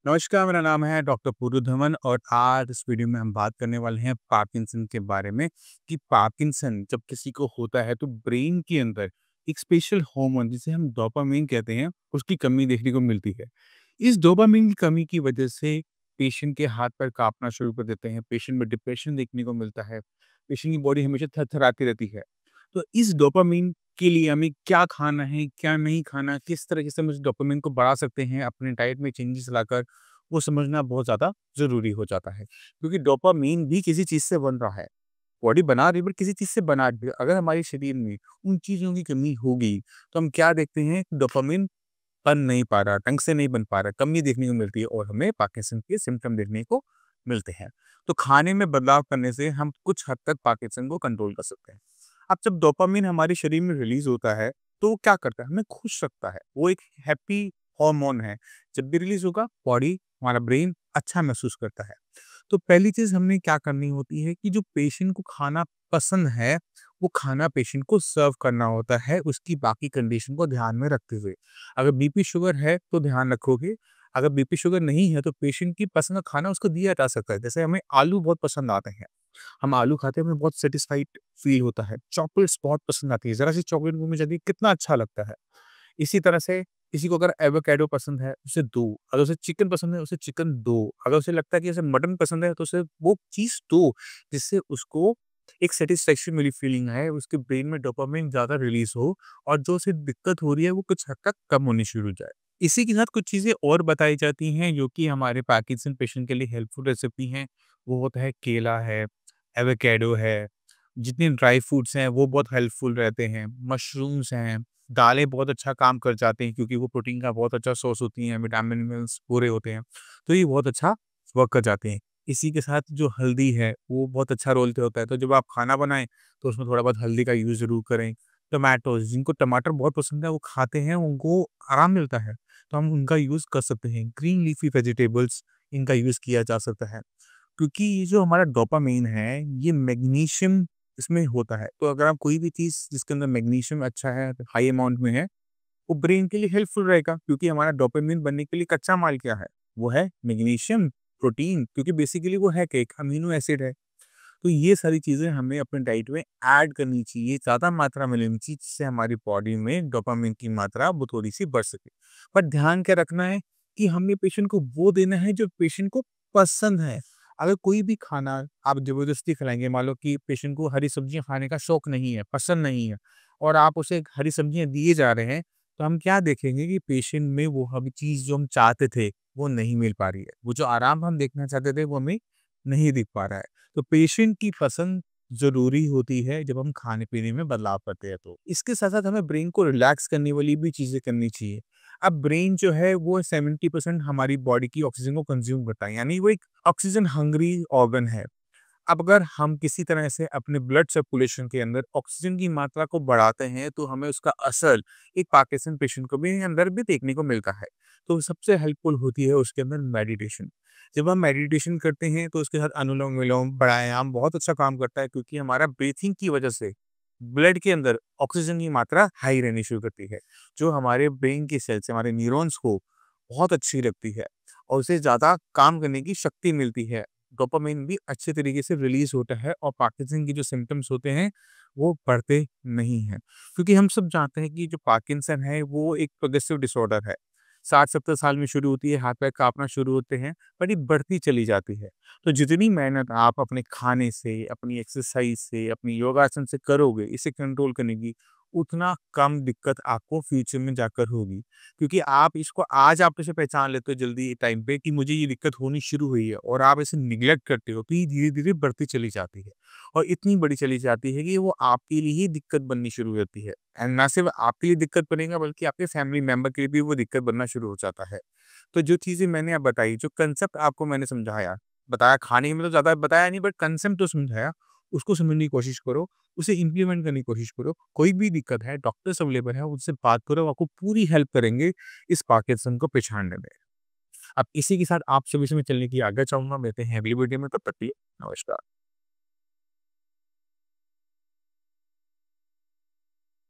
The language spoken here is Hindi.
नमस्कार, मेरा नाम है डॉक्टर पूरू धवन और आज इस वीडियो में हम बात करने वाले हैं पार्किंसन के बारे में कि पार्किंसन जब किसी को होता है तो ब्रेन के अंदर एक स्पेशल हार्मोन जिसे हम डोपामाइन कहते हैं उसकी कमी देखने को मिलती है। इस डोपामाइन की कमी की वजह से पेशेंट के हाथ पैर कांपना शुरू कर देते हैं, पेशेंट में डिप्रेशन देखने को मिलता है, पेशेंट की बॉडी हमेशा थरथराती रहती है। तो इस डोपामाइन के लिए हमें क्या खाना है, क्या नहीं खाना, किस तरीके से हम इस डोपामाइन को बढ़ा सकते हैं अपने डाइट में चेंजेस लाकर, वो समझना बहुत ज़्यादा ज़रूरी हो जाता है। क्योंकि डोपामाइन भी किसी चीज़ से बन रहा है। बॉडी बना रही है बट किसी चीज़ से बना रही है। अगर हमारे शरीर में उन चीज़ों की कमी होगी, तो हम क्या देखते हैं डोपामाइन बन नहीं पा रहा, ढंग से नहीं बन पा रहा, कमी देखने को मिलती है और हमें पार्किंसन के सिम्पटम देखने को मिलते हैं। तो खाने में बदलाव करने से हम कुछ हद तक पार्किंसन को कंट्रोल कर सकते हैं। अब जब डोपामाइन हमारे शरीर में रिलीज़ होता है, तो वो क्या करता है? हमें खुश रखता है। वो एक हैप्पी हार्मोन है। जब भी रिलीज़ होगा, बॉडी, हमारा ब्रेन अच्छा महसूस करता है। तो पहली चीज़ हमने क्या करनी होती है कि जो पेशेंट को खाना पसंद है, वो खाना पेशेंट को सर्व करना होता है, उसकी बाकी कंडीशन को ध्यान में रखते हुए। अगर बीपी शुगर है, तो ध्यान रखोगे, अगर बीपी शुगर नहीं है, तो पेशेंट की पसंद का खाना उसको दिया जा सकता है। जैसे हमें आलू बहुत पसंद आते हैं, हम आलू खाते हैं, हमें बहुत सैटिस्फाइड फ़ील होता है। चॉकलेट्स बहुत पसंद आती है, ज़रा-सी चॉकलेट मुँह में जाती है, कितना अच्छा लगता है। इसी तरह से किसी को अगर एवोकेडो पसंद है, उसे दो, अगर उसे चिकन पसंद है, उसे चिकन दो, अगर उसे लगता है कि उसे मटन पसंद है, तो उसे वो चीज़ दो, जिससे उसको एक सैटिस्फैक्शन वाली फीलिंग आए, उसके ब्रेन में डोपामाइन ज़्यादा रिलीज़ हो और जो उसे दिक्कत हो रही है, वो कुछ हद तक कम होनी शुरू हो जाए। इसी के साथ कुछ चीज़ें और बताई जाती हैं, जो कि हमारे पार्किंसन पेशेंट के लिए हेल्पफुल रेसिपी हैं। वो होता है केला है, एवोकेडो है, जितने ड्राई फ्रूट्स हैं, वो बहुत हेल्पफुल रहते हैं, मशरूम्स हैं, दालें बहुत अच्छा काम कर जाते हैं क्योंकि वो प्रोटीन का बहुत अच्छा सोर्स होती हैं, विटामिन मिनरल्स पूरे होते हैं, तो ये बहुत अच्छा वर्क कर जाते हैं। इसी के साथ जो हल्दी है, वो बहुत अच्छा रोल प्ले होता है, तो जब आप खाना बनाएँ, तो उसमें थोड़ा बहुत हल्दी का यूज़ ज़रूर करें। टोमेटोज़, जिनको टमाटर बहुत पसंद है, वो खाते हैं, उनको आराम मिलता है, तो हम उनका यूज़ कर सकते हैं। ग्रीन लीफ़ी वेजिटेबल्स, इनका यूज़ किया जा सकता है। क्योंकि ये जो हमारा डोपामाइन है, ये मैग्नीशियम इसमें होता है। तो अगर आप कोई भी चीज़ जिसके अंदर मैग्नीशियम अच्छा है, हाई अमाउंट में है, वो ब्रेन के लिए हेल्पफुल रहेगा क्योंकि हमारा डोपामाइन बनने के लिए कच्चा माल क्या है? वो है मैग्नीशियम, प्रोटीन क्योंकि बेसिकली वो है क्या? एक अमीनो एसिड है। तो ये सारी चीज़ें हमें अपने डाइट में ऐड करनी चाहिए, ज़्यादा मात्रा में लेनी चाहिए जिससे हमारी बॉडी में डोपामाइन की मात्रा वो थोड़ी-सी बढ़ सके। पर ध्यान क्या रखना है कि हमने पेशेंट को वो देना है जो पेशेंट को पसंद है। अगर कोई भी खाना आप ज़बरदस्ती खिलाएँगे, मान लो कि पेशेंट को हरी सब्जियाँ खाने का शौक नहीं है, पसंद नहीं है और आप उसे हरी सब्जियाँ दिए जा रहे हैं, तो हम क्या देखेंगे कि पेशेंट में वो हमें चीज़ जो हम चाहते थे, वो नहीं मिल पा रही है। वो जो आराम हम देखना चाहते थे, वो हमें नहीं दिख पा रहा है। तो पेशेंट की पसंद ज़रूरी होती है जब हम खाने-पीने में बदलाव करते हैं तो। इसके साथ-साथ हमें ब्रेन को रिलैक्स करने वाली भी चीज़ें करनी चाहिए। अब ब्रेन जो है वो 70% हमारी बॉडी की ऑक्सीजन को कंज़्यूम करता है, यानी वो एक ऑक्सीजन हंग्री ऑर्गन है। अब अगर हम किसी तरह से अपने ब्लड सर्कुलेशन के अंदर ऑक्सीजन की मात्रा को बढ़ाते हैं, तो हमें उसका असर एक पार्किंसन पेशेंट को भी अंदर भी देखने को मिलता है। तो सबसे हेल्पफुल होती है उसके अंदर मेडिटेशन। जब हम मेडिटेशन करते हैं, तो उसके साथ अनुलोम-विलोम, प्राणायाम बहुत अच्छा काम करता है क्योंकि हमारा ब्रीथिंग की वजह से ब्लड के अंदर ऑक्सीजन की मात्रा हाई रहनी शुरू करती है, जो हमारे ब्रेन की सेल्स, हमारे न्यूरॉन्स को बहुत अच्छी रखती है और उसे ज़्यादा काम करने की शक्ति मिलती है। डोपामाइन भी अच्छे तरीके से रिलीज़ होता है और पार्किंसन के जो सिम्पटम्स होते हैं, वो बढ़ते नहीं हैं। क्योंकि हम सब जानते हैं कि जो पार्किंसन है, वो एक प्रोग्रेसिव डिसऑर्डर है। 60-70 साल में शुरू होती है, हाथ-पैर काँपना शुरू होते हैं, पर ये बढ़ती चली जाती है। तो जितनी मेहनत आप अपने खाने से, अपनी एक्सरसाइज़ से, अपनी योगासन से करोगे, इसे कंट्रोल करने की, उतना कम दिक्कत आपको फ्यूचर में जाकर होगी। क्योंकि आप इसको आज आप इसे पहचान लेते हो जल्दी टाइम पे कि मुझे ये दिक्कत होनी शुरू हुई है और आप इसे निग्लेक्ट करते हो, तो ये धीरे-धीरे बढ़ती चली जाती है और इतनी बड़ी चली जाती है कि वो आपके लिए ही दिक्कत बननी शुरू हो जाती है एंड ना सिर्फ आपके लिए दिक्कत बनेगा बल्कि आपके फैमिली मेंबर के लिए भी वो दिक्कत बनना शुरू हो जाता है। तो जो चीज़ें मैंने अब बताई, जो कंसेप्ट आपको मैंने समझाया, बताया खाने में तो ज़्यादा बताया नहीं बट कंसेप्ट तो समझाया, उसको समझने की कोशिश करो, उसे इम्प्लीमेंट करने की कोशिश करो। कोई भी दिक्कत है, डॉक्टर्स अवेलेबल हैं, उनसे बात करो, वो आपको पूरी हेल्प करेंगे इस पार्किंसन को पहचानने में। अब इसी के साथ आप सभी से मैं चलने की आज्ञा चाहूँगा। मिलते हैं अगली वीडियो में, तब तक के लिए नमस्कार।